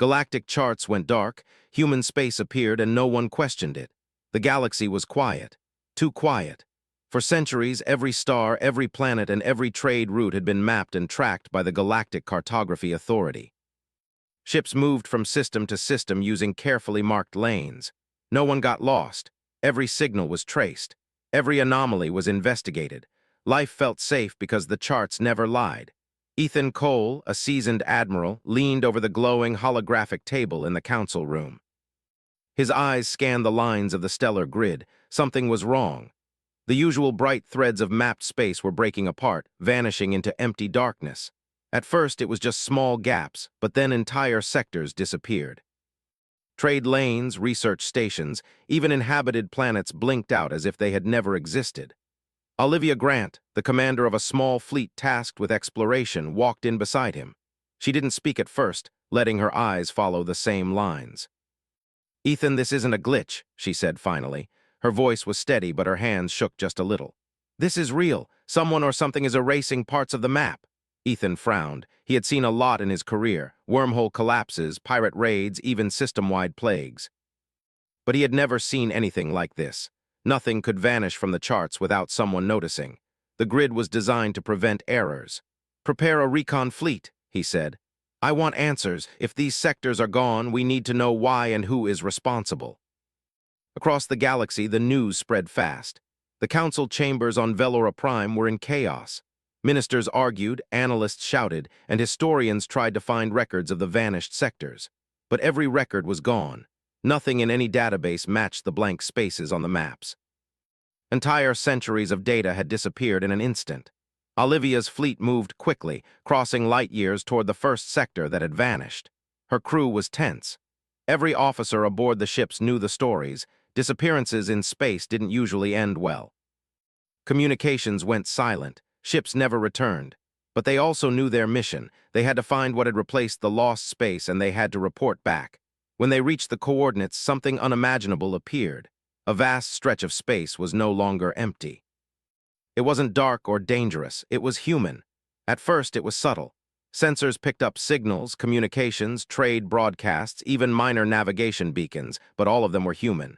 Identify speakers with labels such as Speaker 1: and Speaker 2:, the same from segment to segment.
Speaker 1: Galactic charts went dark, human space appeared, and no one questioned it. The galaxy was quiet. Too quiet. For centuries, every star, every planet, and every trade route had been mapped and tracked by the Galactic Cartography Authority. Ships moved from system to system using carefully marked lanes. No one got lost. Every signal was traced. Every anomaly was investigated. Life felt safe because the charts never lied. Ethan Cole, a seasoned admiral, leaned over the glowing holographic table in the council room. His eyes scanned the lines of the stellar grid. Something was wrong. The usual bright threads of mapped space were breaking apart, vanishing into empty darkness. At first, it was just small gaps, but then entire sectors disappeared. Trade lanes, research stations, even inhabited planets blinked out as if they had never existed. Olivia Grant, the commander of a small fleet tasked with exploration, walked in beside him. She didn't speak at first, letting her eyes follow the same lines. "Ethan, this isn't a glitch," she said finally. Her voice was steady, but her hands shook just a little. "This is real. Someone or something is erasing parts of the map." Ethan frowned. He had seen a lot in his career: wormhole collapses, pirate raids, even system-wide plagues. But he had never seen anything like this. Nothing could vanish from the charts without someone noticing. The grid was designed to prevent errors. "Prepare a recon fleet," he said. "I want answers. If these sectors are gone, we need to know why and who is responsible." Across the galaxy, the news spread fast. The council chambers on Velora Prime were in chaos. Ministers argued, analysts shouted, and historians tried to find records of the vanished sectors. But every record was gone. Nothing in any database matched the blank spaces on the maps. Entire centuries of data had disappeared in an instant. Olivia's fleet moved quickly, crossing light years toward the first sector that had vanished. Her crew was tense. Every officer aboard the ships knew the stories. Disappearances in space didn't usually end well. Communications went silent. Ships never returned. But they also knew their mission. They had to find what had replaced the lost space, and they had to report back. When they reached the coordinates, something unimaginable appeared. A vast stretch of space was no longer empty. It wasn't dark or dangerous. It was human. At first, it was subtle. Sensors picked up signals, communications, trade broadcasts, even minor navigation beacons, but all of them were human.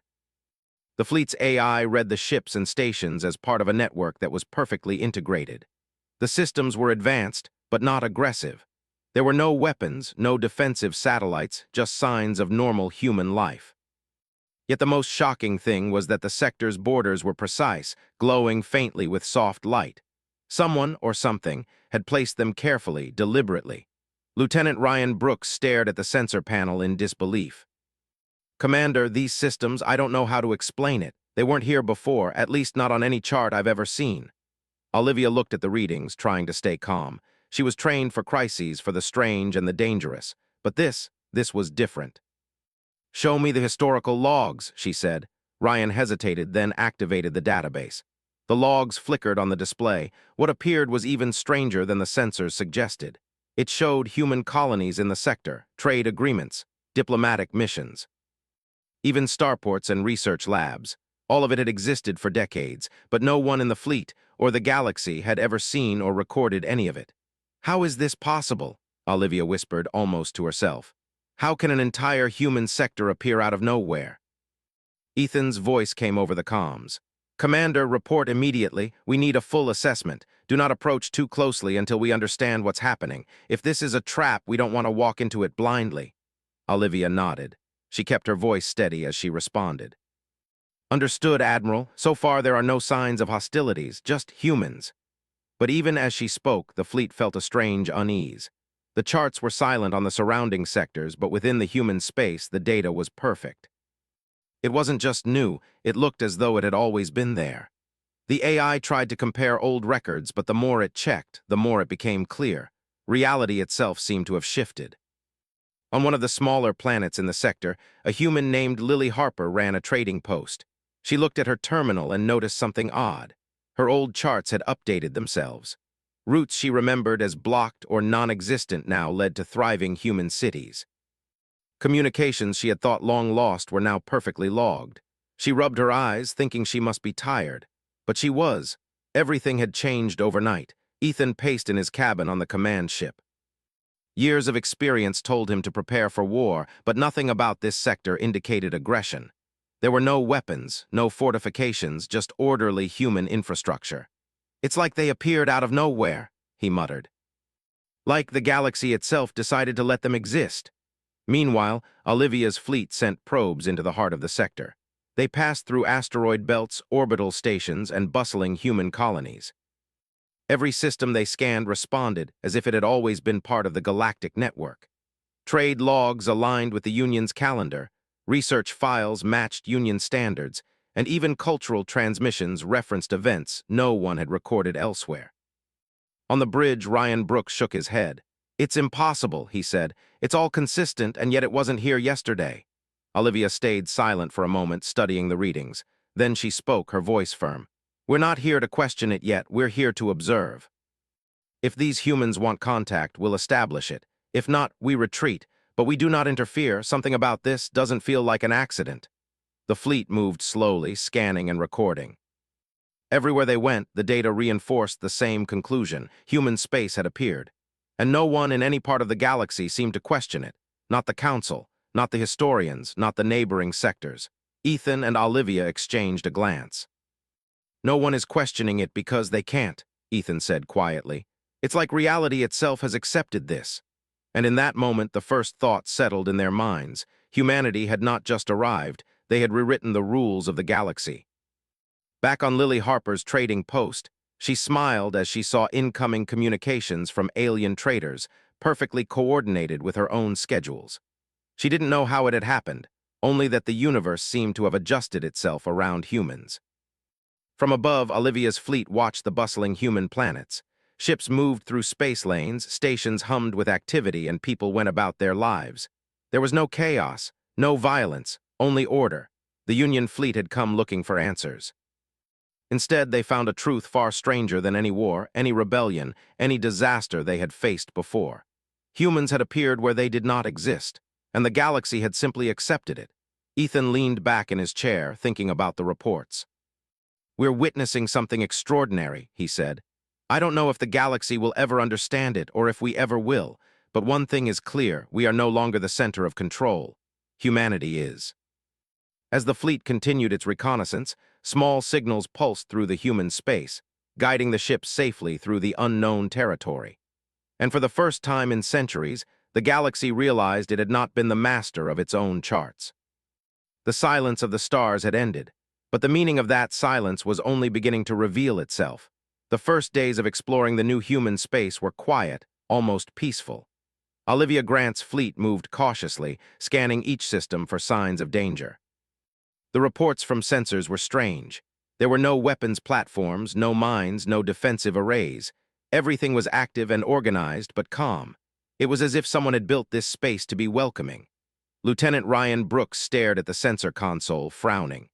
Speaker 1: The fleet's AI read the ships and stations as part of a network that was perfectly integrated. The systems were advanced, but not aggressive. There were no weapons, no defensive satellites, just signs of normal human life. Yet the most shocking thing was that the sector's borders were precise, glowing faintly with soft light. Someone, or something, had placed them carefully, deliberately. Lieutenant Ryan Brooks stared at the sensor panel in disbelief. "Commander, these systems, I don't know how to explain it. They weren't here before, at least not on any chart I've ever seen." Olivia looked at the readings, trying to stay calm. She was trained for crises, for the strange and the dangerous. But this was different. "Show me the historical logs," she said. Ryan hesitated, then activated the database. The logs flickered on the display. What appeared was even stranger than the sensors suggested. It showed human colonies in the sector, trade agreements, diplomatic missions. Even starports and research labs. All of it had existed for decades, but no one in the fleet or the galaxy had ever seen or recorded any of it. "How is this possible?" Olivia whispered, almost to herself. "How can an entire human sector appear out of nowhere?" Ethan's voice came over the comms. "Commander, report immediately. We need a full assessment. Do not approach too closely until we understand what's happening. If this is a trap, we don't want to walk into it blindly." Olivia nodded. She kept her voice steady as she responded. "Understood, Admiral. So far there are no signs of hostilities, just humans." But even as she spoke, the fleet felt a strange unease. The charts were silent on the surrounding sectors, but within the human space, the data was perfect. It wasn't just new, it looked as though it had always been there. The AI tried to compare old records, but the more it checked, the more it became clear. Reality itself seemed to have shifted. On one of the smaller planets in the sector, a human named Lily Harper ran a trading post. She looked at her terminal and noticed something odd. Her old charts had updated themselves. Routes she remembered as blocked or non-existent now led to thriving human cities. Communications she had thought long lost were now perfectly logged. She rubbed her eyes, thinking she must be tired. But she was. Everything had changed overnight. Ethan paced in his cabin on the command ship. Years of experience told him to prepare for war, but nothing about this sector indicated aggression. There were no weapons, no fortifications, just orderly human infrastructure. It's like they appeared out of nowhere, he muttered. Like the galaxy itself decided to let them exist. Meanwhile, Olivia's fleet sent probes into the heart of the sector. They passed through asteroid belts, orbital stations, and bustling human colonies. Every system they scanned responded as if it had always been part of the galactic network. Trade logs aligned with the Union's calendar, research files matched Union standards, and even cultural transmissions referenced events no one had recorded elsewhere. On the bridge, Ryan Brooks shook his head. "It's impossible," he said. "It's all consistent, and yet it wasn't here yesterday." Olivia stayed silent for a moment, studying the readings. Then she spoke, her voice firm. "We're not here to question it yet, we're here to observe. If these humans want contact, we'll establish it. If not, we retreat, but we do not interfere. Something about this doesn't feel like an accident." The fleet moved slowly, scanning and recording. Everywhere they went, the data reinforced the same conclusion. Human space had appeared. And no one in any part of the galaxy seemed to question it. Not the Council, not the historians, not the neighboring sectors. Ethan and Olivia exchanged a glance. "No one is questioning it because they can't," Ethan said quietly. "It's like reality itself has accepted this." And in that moment, the first thought settled in their minds. Humanity had not just arrived, they had rewritten the rules of the galaxy. Back on Lily Harper's trading post, she smiled as she saw incoming communications from alien traders, perfectly coordinated with her own schedules. She didn't know how it had happened, only that the universe seemed to have adjusted itself around humans. From above, Olivia's fleet watched the bustling human planets. Ships moved through space lanes, stations hummed with activity, and people went about their lives. There was no chaos, no violence, only order. The Union fleet had come looking for answers. Instead, they found a truth far stranger than any war, any rebellion, any disaster they had faced before. Humans had appeared where they did not exist, and the galaxy had simply accepted it. Ethan leaned back in his chair, thinking about the reports. "We're witnessing something extraordinary," he said. "I don't know if the galaxy will ever understand it or if we ever will, but one thing is clear: we are no longer the center of control. Humanity is." As the fleet continued its reconnaissance, small signals pulsed through the human space, guiding the ships safely through the unknown territory. And for the first time in centuries, the galaxy realized it had not been the master of its own charts. The silence of the stars had ended, but the meaning of that silence was only beginning to reveal itself. The first days of exploring the new human space were quiet, almost peaceful. Olivia Grant's fleet moved cautiously, scanning each system for signs of danger. The reports from sensors were strange. There were no weapons platforms, no mines, no defensive arrays. Everything was active and organized, but calm. It was as if someone had built this space to be welcoming. Lieutenant Ryan Brooks stared at the sensor console, frowning.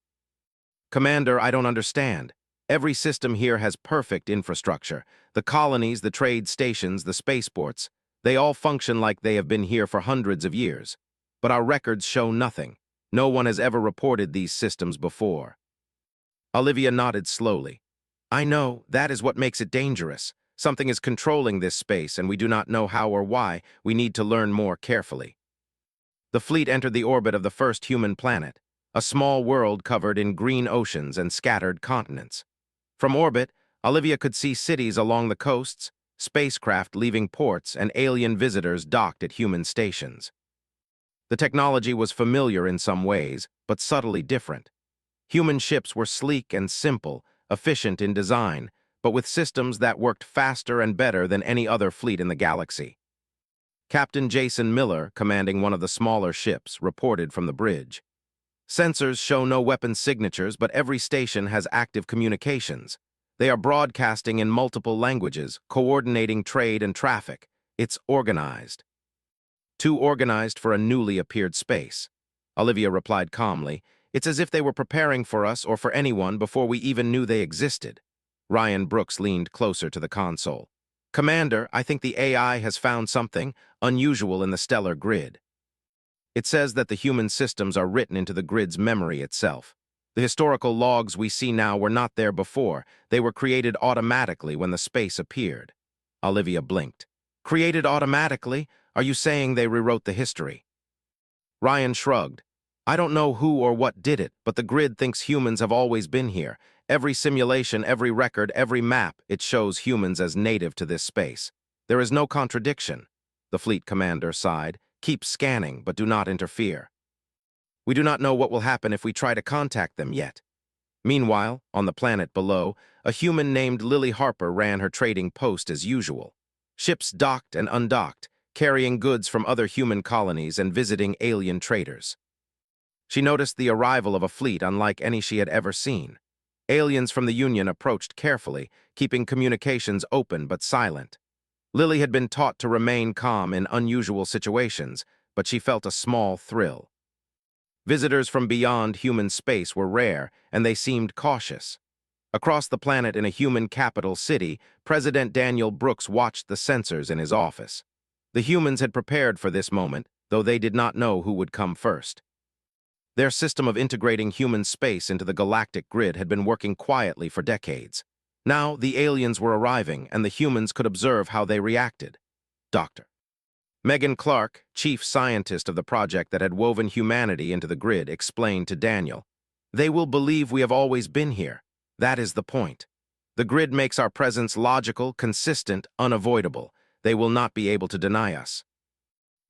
Speaker 1: "Commander, I don't understand. Every system here has perfect infrastructure. The colonies, the trade stations, the spaceports, they all function like they have been here for hundreds of years. But our records show nothing. No one has ever reported these systems before." Olivia nodded slowly. "I know, that is what makes it dangerous. Something is controlling this space, and we do not know how or why. We need to learn more carefully." The fleet entered the orbit of the first human planet, a small world covered in green oceans and scattered continents. From orbit, Olivia could see cities along the coasts, spacecraft leaving ports, and alien visitors docked at human stations. The technology was familiar in some ways, but subtly different. Human ships were sleek and simple, efficient in design, but with systems that worked faster and better than any other fleet in the galaxy. Captain Jason Miller, commanding one of the smaller ships, reported from the bridge. "Sensors show no weapon signatures, but every station has active communications. They are broadcasting in multiple languages, coordinating trade and traffic. It's organized." "Too organized for a newly appeared space," Olivia replied calmly. "It's as if they were preparing for us or for anyone before we even knew they existed." Ryan Brooks leaned closer to the console. "Commander, I think the AI has found something unusual in the stellar grid. It says that the human systems are written into the grid's memory itself. The historical logs we see now were not there before. They were created automatically when the space appeared." Olivia blinked. "Created automatically? Are you saying they rewrote the history? Ryan shrugged. I don't know who or what did it, but the grid thinks humans have always been here. Every simulation, every record, every map, it shows humans as native to this space. There is no contradiction. The fleet commander sighed. Keep scanning, but do not interfere. We do not know what will happen if we try to contact them yet. Meanwhile, on the planet below, a human named Lily Harper ran her trading post as usual. Ships docked and undocked, carrying goods from other human colonies and visiting alien traders. She noticed the arrival of a fleet unlike any she had ever seen. Aliens from the Union approached carefully, keeping communications open but silent. Lily had been taught to remain calm in unusual situations, but she felt a small thrill. Visitors from beyond human space were rare, and they seemed cautious. Across the planet in a human capital city, President Daniel Brooks watched the sensors in his office. The humans had prepared for this moment, though they did not know who would come first. Their system of integrating human space into the galactic grid had been working quietly for decades. Now, the aliens were arriving, and the humans could observe how they reacted. Dr. Megan Clark, chief scientist of the project that had woven humanity into the grid, explained to Daniel, "They will believe we have always been here. That is the point. The grid makes our presence logical, consistent, unavoidable. They will not be able to deny us.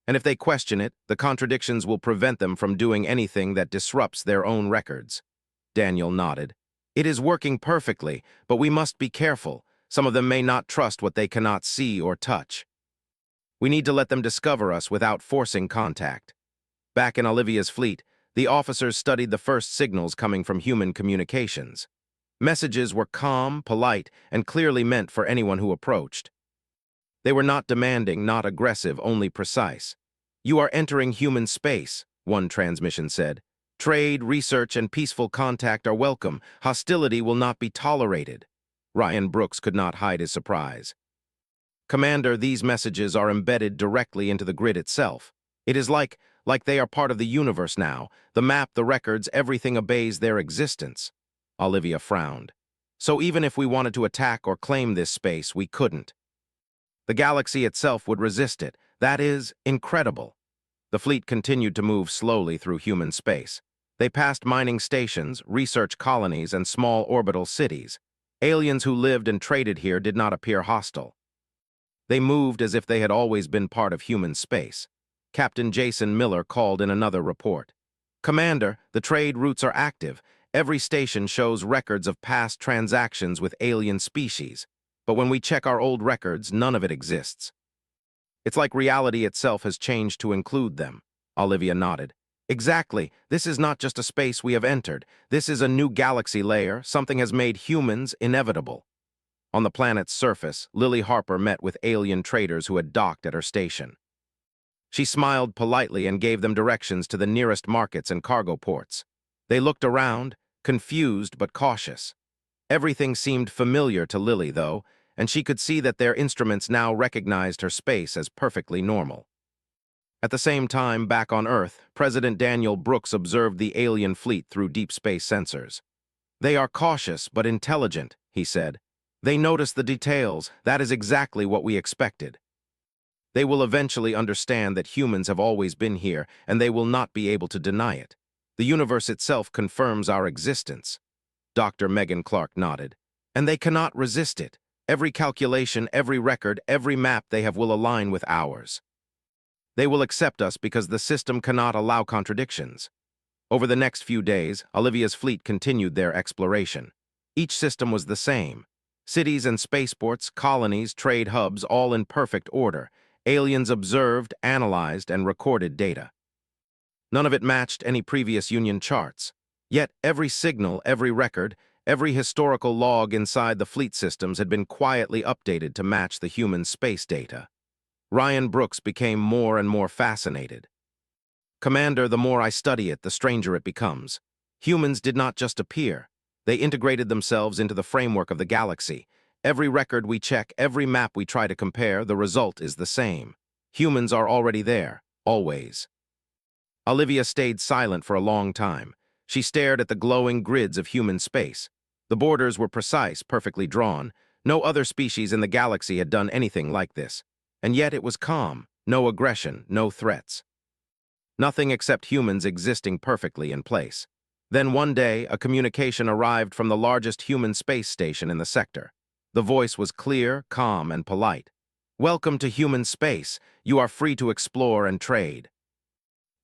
Speaker 1: And if they question it, the contradictions will prevent them from doing anything that disrupts their own records." Daniel nodded. "It is working perfectly, but we must be careful. Some of them may not trust what they cannot see or touch. We need to let them discover us without forcing contact." Back in Olivia's fleet, the officers studied the first signals coming from human communications. Messages were calm, polite, and clearly meant for anyone who approached. They were not demanding, not aggressive, only precise. "You are entering human space," one transmission said. "Trade, research, and peaceful contact are welcome. Hostility will not be tolerated." Ryan Brooks could not hide his surprise. "Commander, these messages are embedded directly into the grid itself. It is like they are part of the universe now. The map, the records, everything obeys their existence." Olivia frowned. "So even if we wanted to attack or claim this space, we couldn't. The galaxy itself would resist it. That is incredible." The fleet continued to move slowly through human space. They passed mining stations, research colonies, and small orbital cities. Aliens who lived and traded here did not appear hostile. They moved as if they had always been part of human space. Captain Jason Miller called in another report. "Commander, the trade routes are active. Every station shows records of past transactions with alien species. But when we check our old records, none of it exists." "It's like reality itself has changed to include them." Olivia nodded. "Exactly. This is not just a space we have entered. This is a new galaxy layer. Something has made humans inevitable." On the planet's surface, Lily Harper met with alien traders who had docked at her station. She smiled politely and gave them directions to the nearest markets and cargo ports. They looked around, confused but cautious. Everything seemed familiar to Lily, though, and she could see that their instruments now recognized her space as perfectly normal. At the same time, back on Earth, President Daniel Brooks observed the alien fleet through deep space sensors. "They are cautious but intelligent," he said. "They notice the details. That is exactly what we expected. They will eventually understand that humans have always been here, and they will not be able to deny it. The universe itself confirms our existence." Dr. Megan Clark nodded. "And they cannot resist it. Every calculation, every record, every map they have will align with ours. They will accept us because the system cannot allow contradictions." Over the next few days, Olivia's fleet continued their exploration. Each system was the same. Cities and spaceports, colonies, trade hubs, all in perfect order. Aliens observed, analyzed, and recorded data. None of it matched any previous Union charts. Yet every signal, every record, every historical log inside the fleet systems had been quietly updated to match the human space data. Ryan Brooks became more and more fascinated. "Commander, the more I study it, the stranger it becomes. Humans did not just appear. They integrated themselves into the framework of the galaxy. Every record we check, every map we try to compare, the result is the same. Humans are already there, always." Olivia stayed silent for a long time. She stared at the glowing grids of human space. The borders were precise, perfectly drawn. No other species in the galaxy had done anything like this. And yet it was calm, no aggression, no threats. Nothing except humans existing perfectly in place. Then one day, a communication arrived from the largest human space station in the sector. The voice was clear, calm, and polite. "Welcome to human space. You are free to explore and trade.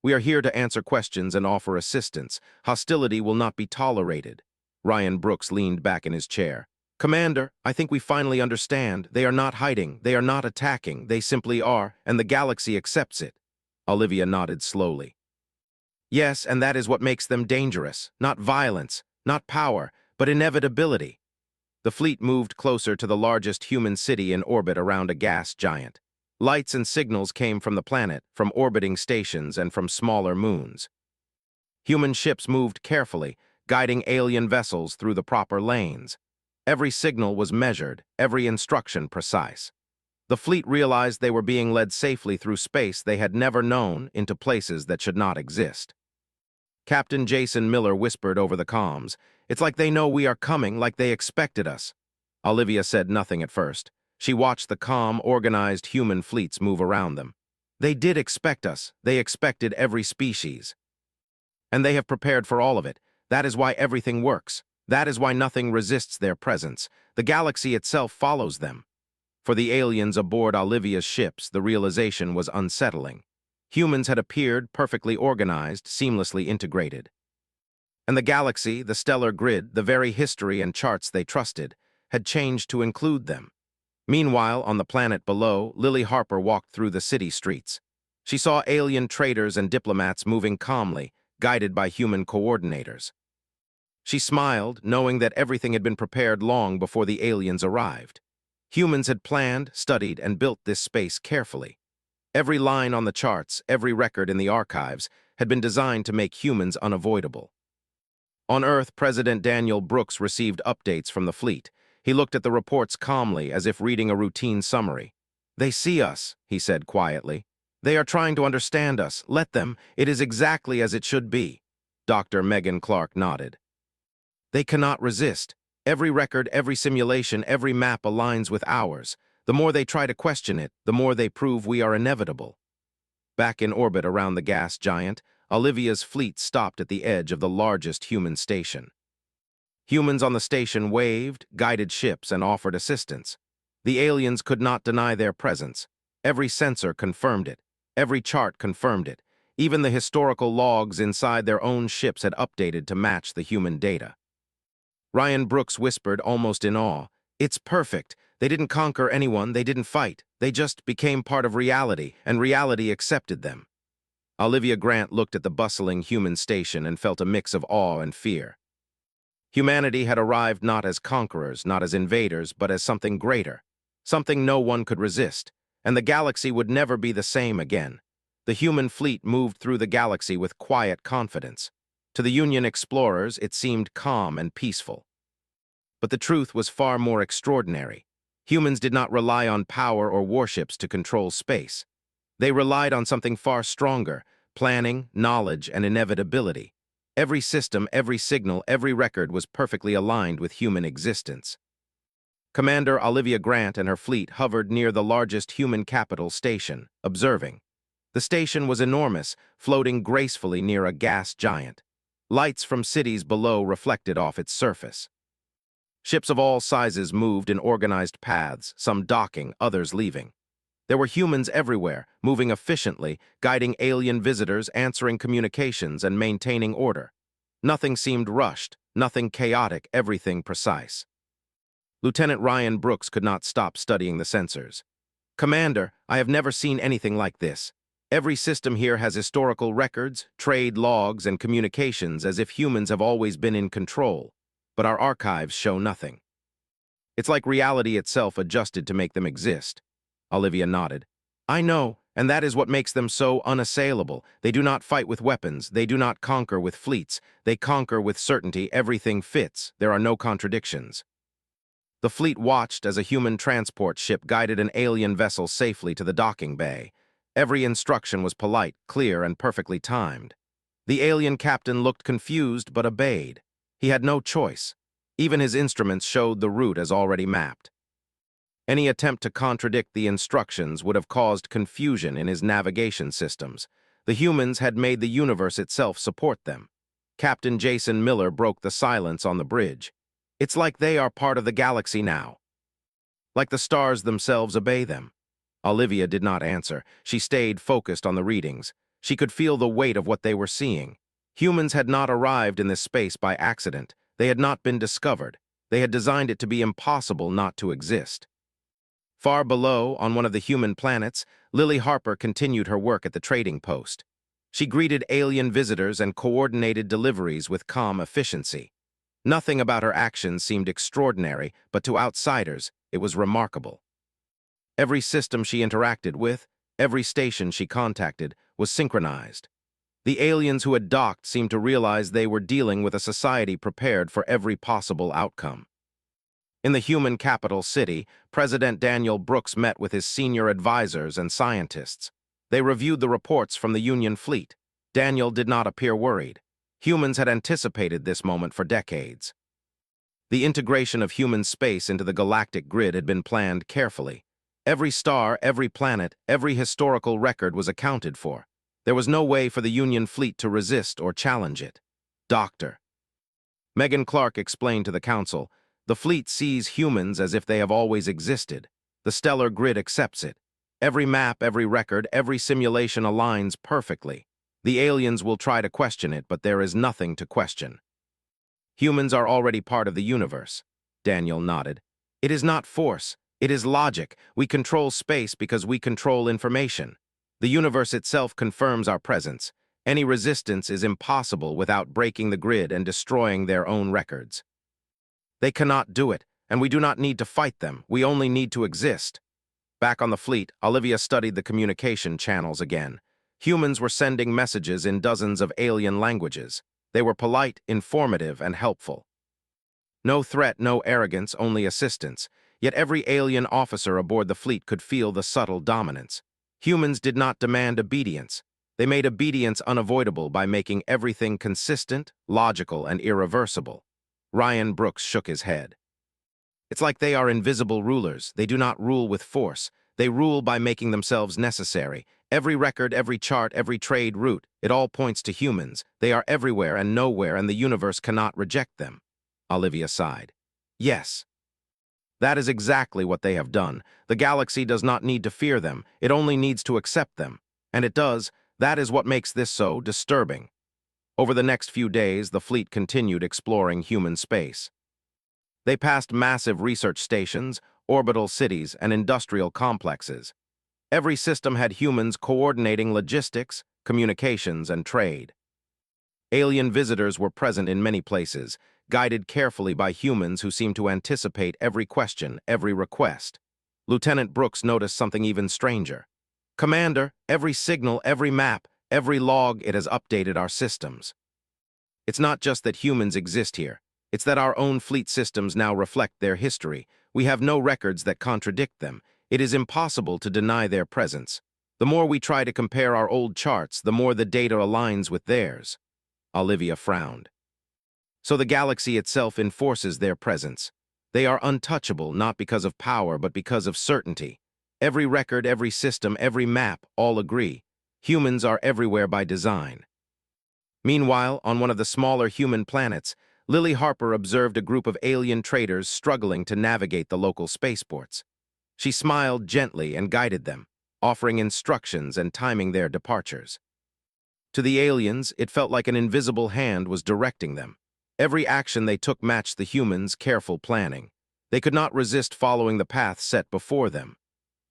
Speaker 1: We are here to answer questions and offer assistance. Hostility will not be tolerated." Ryan Brooks leaned back in his chair. "Commander, I think we finally understand. They are not hiding. They are not attacking. They simply are, and the galaxy accepts it." Olivia nodded slowly. "Yes, and that is what makes them dangerous. Not violence, not power, but inevitability." The fleet moved closer to the largest human city in orbit around a gas giant. Lights and signals came from the planet, from orbiting stations, and from smaller moons. Human ships moved carefully, guiding alien vessels through the proper lanes. Every signal was measured, every instruction precise. The fleet realized they were being led safely through space they had never known, into places that should not exist. Captain Jason Miller whispered over the comms, "It's like they know we are coming, like they expected us." Olivia said nothing at first. She watched the calm, organized human fleets move around them. They did expect us. They expected every species. And they have prepared for all of it. That is why everything works. That is why nothing resists their presence. The galaxy itself follows them. For the aliens aboard Olivia's ships, the realization was unsettling. Humans had appeared perfectly organized, seamlessly integrated. And the galaxy, the stellar grid, the very history and charts they trusted, had changed to include them. Meanwhile, on the planet below, Lily Harper walked through the city streets. She saw alien traders and diplomats moving calmly, guided by human coordinators. She smiled, knowing that everything had been prepared long before the aliens arrived. Humans had planned, studied, and built this space carefully. Every line on the charts, every record in the archives, had been designed to make humans unavoidable. On Earth, President Daniel Brooks received updates from the fleet. He looked at the reports calmly, as if reading a routine summary. "They see us," he said quietly. "They are trying to understand us. Let them. It is exactly as it should be." Dr. Megan Clark nodded. "They cannot resist. Every record, every simulation, every map aligns with ours. The more they try to question it, the more they prove we are inevitable." Back in orbit around the gas giant, Olivia's fleet stopped at the edge of the largest human station. Humans on the station waved, guided ships, and offered assistance. The aliens could not deny their presence. Every sensor confirmed it. Every chart confirmed it. Even the historical logs inside their own ships had updated to match the human data. Ryan Brooks whispered, almost in awe, "It's perfect. They didn't conquer anyone, they didn't fight. They just became part of reality, and reality accepted them." Olivia Grant looked at the bustling human station and felt a mix of awe and fear. Humanity had arrived not as conquerors, not as invaders, but as something greater, something no one could resist, and the galaxy would never be the same again. The human fleet moved through the galaxy with quiet confidence. To the Union explorers, it seemed calm and peaceful. But the truth was far more extraordinary. Humans did not rely on power or warships to control space. They relied on something far stronger: planning, knowledge, and inevitability. Every system, every signal, every record was perfectly aligned with human existence. Commander Olivia Grant and her fleet hovered near the largest human capital station, observing. The station was enormous, floating gracefully near a gas giant. Lights from cities below reflected off its surface. Ships of all sizes moved in organized paths, some docking, others leaving. There were humans everywhere, moving efficiently, guiding alien visitors, answering communications, and maintaining order. Nothing seemed rushed, nothing chaotic, everything precise. Lieutenant Ryan Brooks could not stop studying the sensors. "Commander, I have never seen anything like this. Every system here has historical records, trade logs, and communications, as if humans have always been in control. But our archives show nothing. It's like reality itself adjusted to make them exist." Olivia nodded. "I know, and that is what makes them so unassailable. They do not fight with weapons. They do not conquer with fleets. They conquer with certainty. Everything fits. There are no contradictions." The fleet watched as a human transport ship guided an alien vessel safely to the docking bay. Every instruction was polite, clear, and perfectly timed. The alien captain looked confused but obeyed. He had no choice. Even his instruments showed the route as already mapped. Any attempt to contradict the instructions would have caused confusion in his navigation systems. The humans had made the universe itself support them. Captain Jason Miller broke the silence on the bridge. It's like they are part of the galaxy now. Like the stars themselves obey them. Olivia did not answer. She stayed focused on the readings. She could feel the weight of what they were seeing. Humans had not arrived in this space by accident. They had not been discovered. They had designed it to be impossible not to exist. Far below, on one of the human planets, Lily Harper continued her work at the trading post. She greeted alien visitors and coordinated deliveries with calm efficiency. Nothing about her actions seemed extraordinary, but to outsiders, it was remarkable. Every system she interacted with, every station she contacted, was synchronized. The aliens who had docked seemed to realize they were dealing with a society prepared for every possible outcome. In the human capital city, President Daniel Brooks met with his senior advisors and scientists. They reviewed the reports from the Union fleet. Daniel did not appear worried. Humans had anticipated this moment for decades. The integration of human space into the galactic grid had been planned carefully. Every star, every planet, every historical record was accounted for. There was no way for the Union fleet to resist or challenge it. Doctor. Megan Clark explained to the council, the fleet sees humans as if they have always existed. The stellar grid accepts it. Every map, every record, every simulation aligns perfectly. The aliens will try to question it, but there is nothing to question. Humans are already part of the universe. Daniel nodded. It is not force. It is logic. We control space because we control information. The universe itself confirms our presence. Any resistance is impossible without breaking the grid and destroying their own records. They cannot do it, and we do not need to fight them. We only need to exist. Back on the fleet, Olivia studied the communication channels again. Humans were sending messages in dozens of alien languages. They were polite, informative, and helpful. No threat, no arrogance, only assistance. Yet every alien officer aboard the fleet could feel the subtle dominance. Humans did not demand obedience. They made obedience unavoidable by making everything consistent, logical, and irreversible. Ryan Brooks shook his head. It's like they are invisible rulers. They do not rule with force. They rule by making themselves necessary. Every record, every chart, every trade route, it all points to humans. They are everywhere and nowhere, and the universe cannot reject them. Olivia sighed. Yes. That is exactly what they have done. The galaxy does not need to fear them. It only needs to accept them. And it does. That is what makes this so disturbing. Over the next few days, the fleet continued exploring human space. They passed massive research stations, orbital cities, and industrial complexes. Every system had humans coordinating logistics, communications, and trade. Alien visitors were present in many places, guided carefully by humans who seemed to anticipate every question, every request. Lieutenant Brooks noticed something even stranger. Commander, every signal, every map, every log, it has updated our systems. It's not just that humans exist here. It's that our own fleet systems now reflect their history. We have no records that contradict them. It is impossible to deny their presence. The more we try to compare our old charts, the more the data aligns with theirs. Olivia frowned. So the galaxy itself enforces their presence. They are untouchable, not because of power, but because of certainty. Every record, every system, every map, all agree. Humans are everywhere by design. Meanwhile, on one of the smaller human planets, Lily Harper observed a group of alien traders struggling to navigate the local spaceports. She smiled gently and guided them, offering instructions and timing their departures. To the aliens, it felt like an invisible hand was directing them. Every action they took matched the humans' careful planning. They could not resist following the path set before them.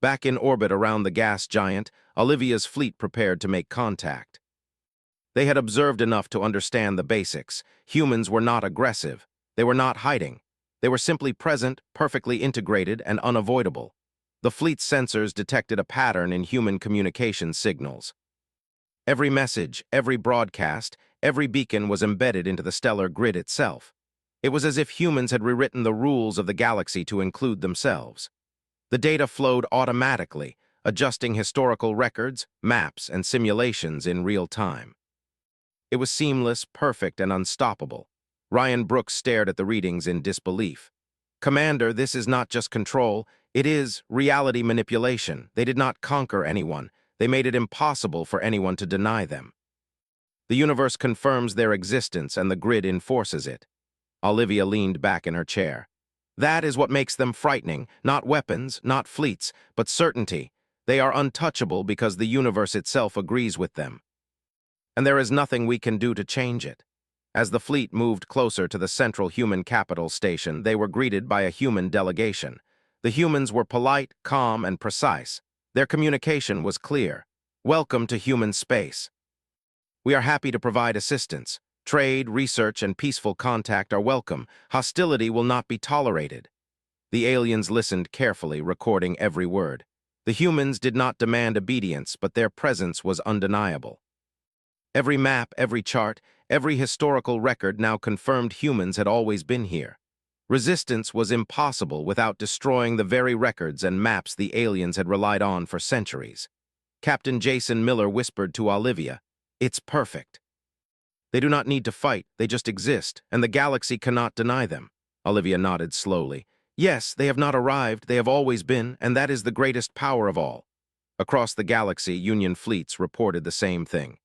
Speaker 1: Back in orbit around the gas giant, Olivia's fleet prepared to make contact. They had observed enough to understand the basics. Humans were not aggressive. They were not hiding. They were simply present, perfectly integrated, and unavoidable. The fleet's sensors detected a pattern in human communication signals. Every message, every broadcast, every beacon was embedded into the stellar grid itself. It was as if humans had rewritten the rules of the galaxy to include themselves. The data flowed automatically, adjusting historical records, maps, and simulations in real time. It was seamless, perfect, and unstoppable. Ryan Brooks stared at the readings in disbelief. Commander, this is not just control, it is reality manipulation. They did not conquer anyone. They made it impossible for anyone to deny them. The universe confirms their existence and the grid enforces it. Olivia leaned back in her chair. That is what makes them frightening, not weapons, not fleets, but certainty. They are untouchable because the universe itself agrees with them. And there is nothing we can do to change it. As the fleet moved closer to the central human capital station, they were greeted by a human delegation. The humans were polite, calm, and precise. Their communication was clear. Welcome to human space. We are happy to provide assistance. Trade, research, and peaceful contact are welcome. Hostility will not be tolerated. The aliens listened carefully, recording every word. The humans did not demand obedience, but their presence was undeniable. Every map, every chart, every historical record now confirmed humans had always been here. Resistance was impossible without destroying the very records and maps the aliens had relied on for centuries. Captain Jason Miller whispered to Olivia, "It's perfect. They do not need to fight, they just exist, and the galaxy cannot deny them." Olivia nodded slowly. "Yes, they have not arrived, they have always been, and that is the greatest power of all." Across the galaxy, Union fleets reported the same thing.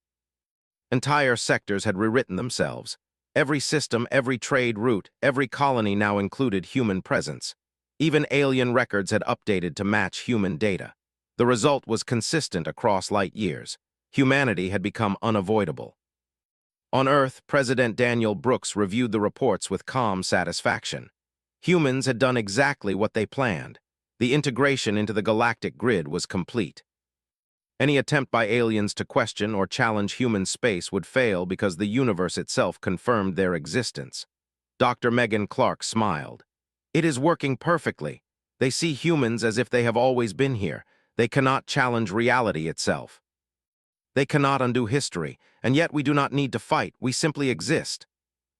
Speaker 1: Entire sectors had rewritten themselves. Every system, every trade route, every colony now included human presence. Even alien records had updated to match human data. The result was consistent across light years. Humanity had become unavoidable. On Earth, President Daniel Brooks reviewed the reports with calm satisfaction. Humans had done exactly what they planned. The integration into the galactic grid was complete. Any attempt by aliens to question or challenge human space would fail because the universe itself confirmed their existence. Dr. Megan Clark smiled. "It is working perfectly. They see humans as if they have always been here. They cannot challenge reality itself. They cannot undo history, and yet we do not need to fight, we simply exist."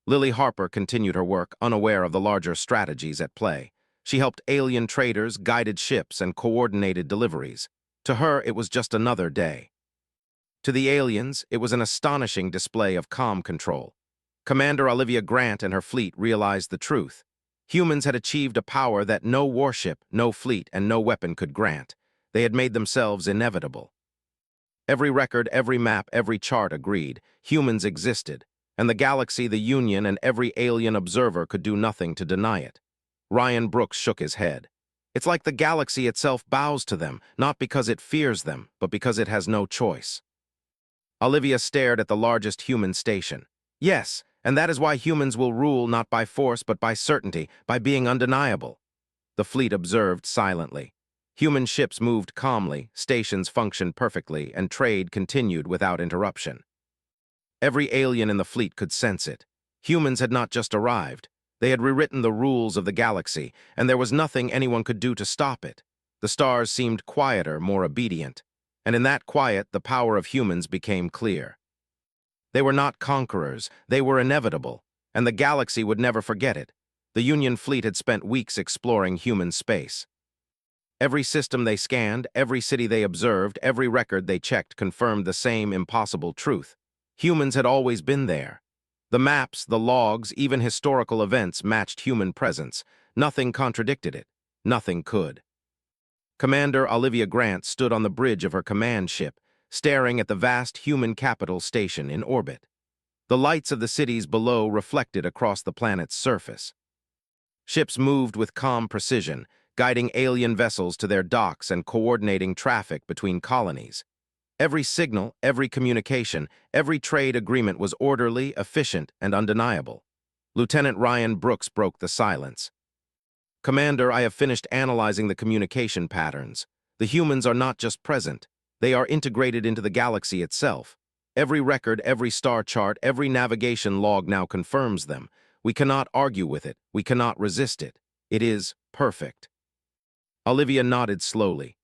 Speaker 1: Lily Harper continued her work, unaware of the larger strategies at play. She helped alien traders, guided ships, and coordinated deliveries. To her, it was just another day. To the aliens, it was an astonishing display of calm control. Commander Olivia Grant and her fleet realized the truth. Humans had achieved a power that no warship, no fleet, and no weapon could grant. They had made themselves inevitable. Every record, every map, every chart agreed. Humans existed, and the galaxy, the Union, and every alien observer could do nothing to deny it. Ryan Brooks shook his head. It's like the galaxy itself bows to them, not because it fears them, but because it has no choice. Olivia stared at the largest human station. Yes, and that is why humans will rule not by force but by certainty, by being undeniable. The fleet observed silently. Human ships moved calmly, stations functioned perfectly, and trade continued without interruption. Every alien in the fleet could sense it. Humans had not just arrived. They had rewritten the rules of the galaxy, and there was nothing anyone could do to stop it. The stars seemed quieter, more obedient, and in that quiet, the power of humans became clear. They were not conquerors, they were inevitable, and the galaxy would never forget it. The Union fleet had spent weeks exploring human space. Every system they scanned, every city they observed, every record they checked confirmed the same impossible truth. Humans had always been there. The maps, the logs, even historical events matched human presence. Nothing contradicted it. Nothing could. Commander Olivia Grant stood on the bridge of her command ship, staring at the vast human capital station in orbit. The lights of the cities below reflected across the planet's surface. Ships moved with calm precision, guiding alien vessels to their docks and coordinating traffic between colonies. Every signal, every communication, every trade agreement was orderly, efficient, and undeniable. Lieutenant Ryan Brooks broke the silence. "Commander, I have finished analyzing the communication patterns. The humans are not just present. They are integrated into the galaxy itself. Every record, every star chart, every navigation log now confirms them. We cannot argue with it. We cannot resist it. It is perfect." Olivia nodded slowly.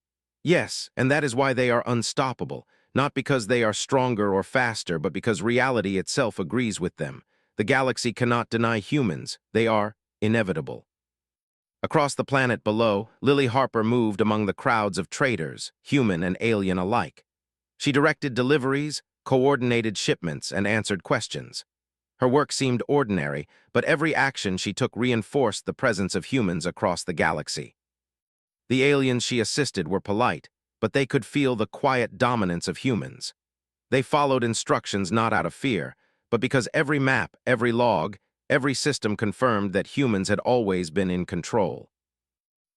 Speaker 1: "Yes, and that is why they are unstoppable, not because they are stronger or faster, but because reality itself agrees with them. The galaxy cannot deny humans. They are inevitable." Across the planet below, Lily Harper moved among the crowds of traders, human and alien alike. She directed deliveries, coordinated shipments, and answered questions. Her work seemed ordinary, but every action she took reinforced the presence of humans across the galaxy. The aliens she assisted were polite, but they could feel the quiet dominance of humans. They followed instructions not out of fear, but because every map, every log, every system confirmed that humans had always been in control.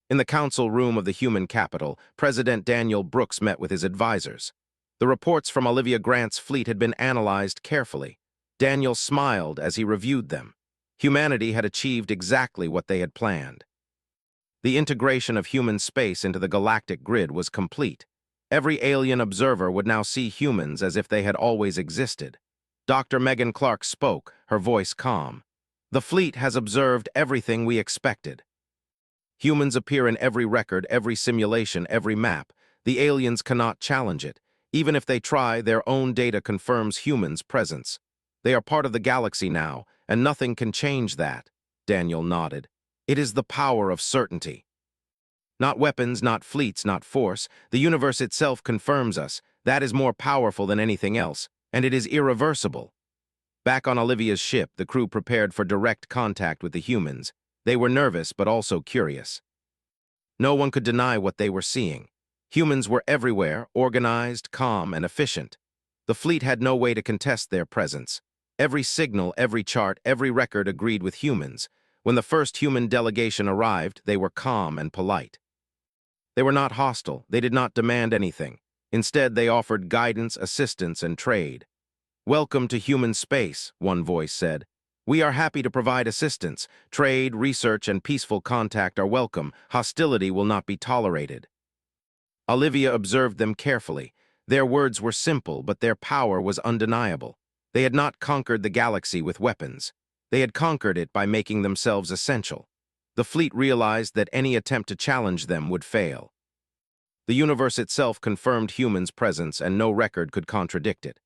Speaker 1: In the council room of the human capital, President Daniel Brooks met with his advisors. The reports from Olivia Grant's fleet had been analyzed carefully. Daniel smiled as he reviewed them. Humanity had achieved exactly what they had planned. The integration of human space into the galactic grid was complete. Every alien observer would now see humans as if they had always existed. Dr. Megan Clark spoke, her voice calm. The fleet has observed everything we expected. Humans appear in every record, every simulation, every map. The aliens cannot challenge it. Even if they try, their own data confirms humans' presence. They are part of the galaxy now, and nothing can change that. Daniel nodded. It is the power of certainty. Not weapons, not fleets, not force. The universe itself confirms us. That is more powerful than anything else, and it is irreversible. Back on Olivia's ship, the crew prepared for direct contact with the humans. They were nervous, but also curious. No one could deny what they were seeing. Humans were everywhere, organized, calm, and efficient. The fleet had no way to contest their presence. Every signal, every chart, every record agreed with humans. When the first human delegation arrived, they were calm and polite. They were not hostile. They did not demand anything. Instead, they offered guidance, assistance, and trade. "Welcome to human space," one voice said. "We are happy to provide assistance. Trade, research, and peaceful contact are welcome. Hostility will not be tolerated." Olivia observed them carefully. Their words were simple, but their power was undeniable. They had not conquered the galaxy with weapons. They had conquered it by making themselves essential. The fleet realized that any attempt to challenge them would fail. The universe itself confirmed humans' presence, and no record could contradict it.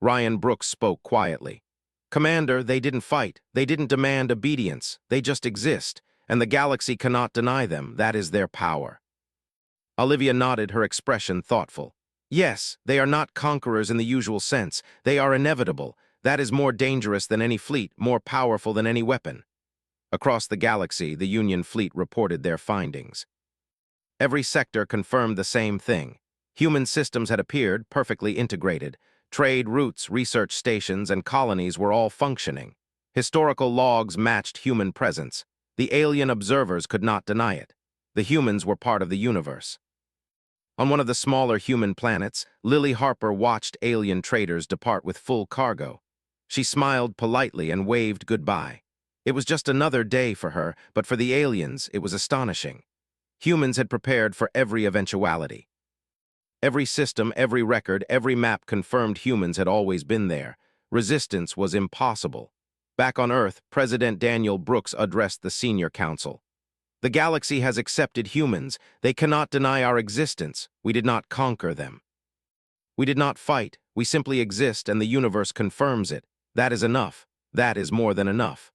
Speaker 1: Ryan Brooks spoke quietly. "Commander, they didn't fight. They didn't demand obedience. They just exist, and the galaxy cannot deny them. That is their power." Olivia nodded, her expression thoughtful. "Yes, they are not conquerors in the usual sense. They are inevitable. That is more dangerous than any fleet, more powerful than any weapon." Across the galaxy, the Union fleet reported their findings. Every sector confirmed the same thing. Human systems had appeared, perfectly integrated. Trade routes, research stations, and colonies were all functioning. Historical logs matched human presence. The alien observers could not deny it. The humans were part of the universe. On one of the smaller human planets, Lily Harper watched alien traders depart with full cargo. She smiled politely and waved goodbye. It was just another day for her, but for the aliens, it was astonishing. Humans had prepared for every eventuality. Every system, every record, every map confirmed humans had always been there. Resistance was impossible. Back on Earth, President Daniel Brooks addressed the senior council. "The galaxy has accepted humans. They cannot deny our existence. We did not conquer them. We did not fight. We simply exist, and the universe confirms it. That is enough. That is more than enough."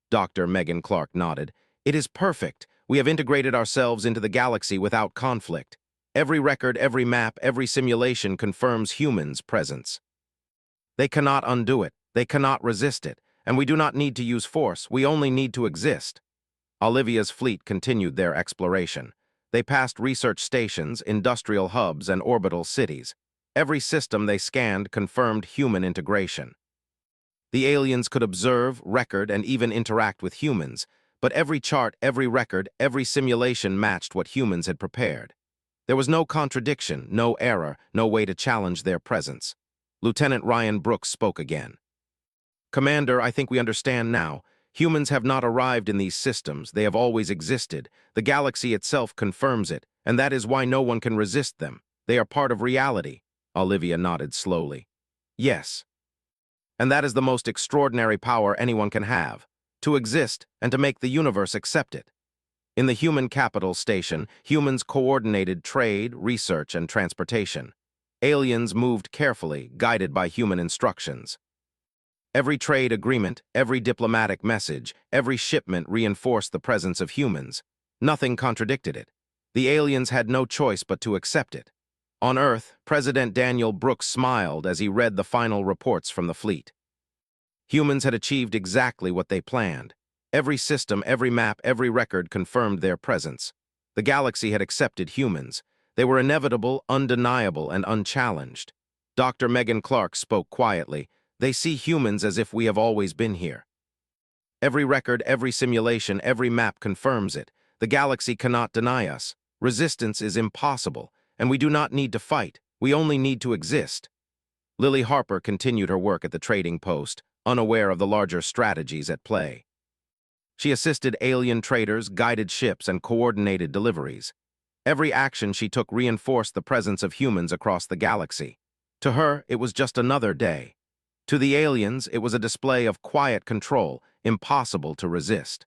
Speaker 1: Dr. Megan Clark nodded. "It is perfect. We have integrated ourselves into the galaxy without conflict. Every record, every map, every simulation confirms humans' presence. They cannot undo it. They cannot resist it. And we do not need to use force. We only need to exist." Olivia's fleet continued their exploration. They passed research stations, industrial hubs, and orbital cities. Every system they scanned confirmed human integration. The aliens could observe, record, and even interact with humans, but every chart, every record, every simulation matched what humans had prepared. There was no contradiction, no error, no way to challenge their presence. Lieutenant Ryan Brooks spoke again. "Commander, I think we understand now. Humans have not arrived in these systems. They have always existed. The galaxy itself confirms it, and that is why no one can resist them. They are part of reality." Olivia nodded slowly. "Yes. And that is the most extraordinary power anyone can have, to exist and to make the universe accept it." In the human capital station, humans coordinated trade, research, and transportation. Aliens moved carefully, guided by human instructions. Every trade agreement, every diplomatic message, every shipment reinforced the presence of humans. Nothing contradicted it. The aliens had no choice but to accept it. On Earth, President Daniel Brooks smiled as he read the final reports from the fleet. Humans had achieved exactly what they planned. Every system, every map, every record confirmed their presence. The galaxy had accepted humans. They were inevitable, undeniable, and unchallenged. Dr. Megan Clark spoke quietly. They see humans as if we have always been here. Every record, every simulation, every map confirms it. The galaxy cannot deny us. Resistance is impossible, and we do not need to fight. We only need to exist. Lily Harper continued her work at the trading post, unaware of the larger strategies at play. She assisted alien traders, guided ships, and coordinated deliveries. Every action she took reinforced the presence of humans across the galaxy. To her, it was just another day. To the aliens, it was a display of quiet control, impossible to resist.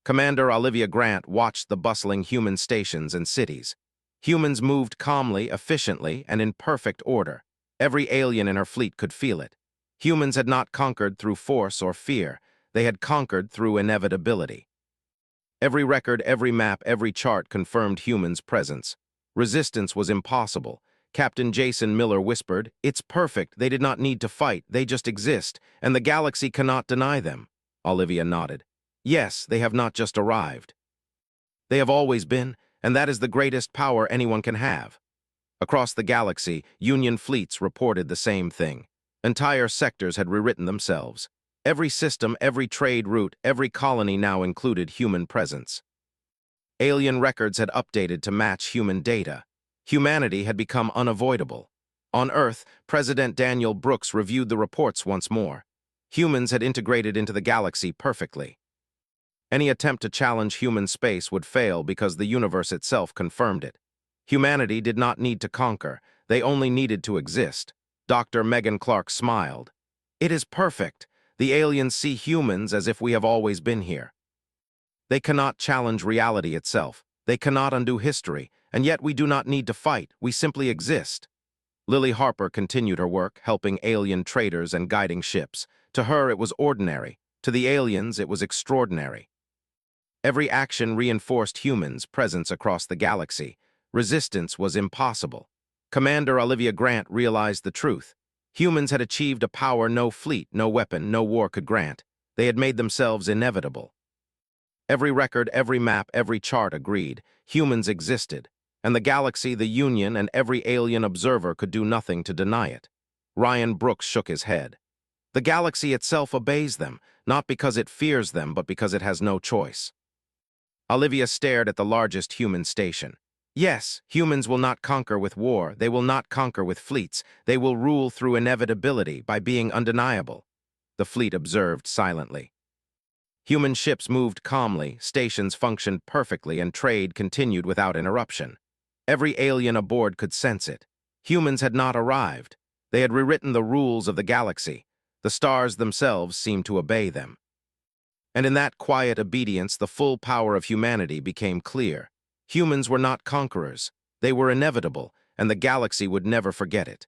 Speaker 1: Commander Olivia Grant watched the bustling human stations and cities. Humans moved calmly, efficiently, and in perfect order. Every alien in her fleet could feel it. Humans had not conquered through force or fear. They had conquered through inevitability. Every record, every map, every chart confirmed humans' presence. Resistance was impossible. Captain Jason Miller whispered, "It's perfect. They did not need to fight. They just exist, and the galaxy cannot deny them." Olivia nodded. "Yes, they have not just arrived. They have always been, and that is the greatest power anyone can have." Across the galaxy, Union fleets reported the same thing. Entire sectors had rewritten themselves. Every system, every trade route, every colony now included human presence. Alien records had updated to match human data. Humanity had become unavoidable. On Earth, President Daniel Brooks reviewed the reports once more. Humans had integrated into the galaxy perfectly. Any attempt to challenge human space would fail because the universe itself confirmed it. Humanity did not need to conquer. They only needed to exist. Dr. Megan Clark smiled. "It is perfect. The aliens see humans as if we have always been here. They cannot challenge reality itself. They cannot undo history, and yet we do not need to fight. We simply exist." Lily Harper continued her work, helping alien traders and guiding ships. To her, it was ordinary. To the aliens, it was extraordinary. Every action reinforced humans' presence across the galaxy. Resistance was impossible. Commander Olivia Grant realized the truth. Humans had achieved a power no fleet, no weapon, no war could grant. They had made themselves inevitable. Every record, every map, every chart agreed. Humans existed, and the galaxy, the Union, and every alien observer could do nothing to deny it. Ryan Brooks shook his head. The galaxy itself obeys them, not because it fears them, but because it has no choice. Olivia stared at the largest human station. Yes, humans will not conquer with war. They will not conquer with fleets. They will rule through inevitability, by being undeniable. The fleet observed silently. Human ships moved calmly, stations functioned perfectly, and trade continued without interruption. Every alien aboard could sense it. Humans had not arrived. They had rewritten the rules of the galaxy. The stars themselves seemed to obey them. And in that quiet obedience, the full power of humanity became clear. Humans were not conquerors. They were inevitable, and the galaxy would never forget it.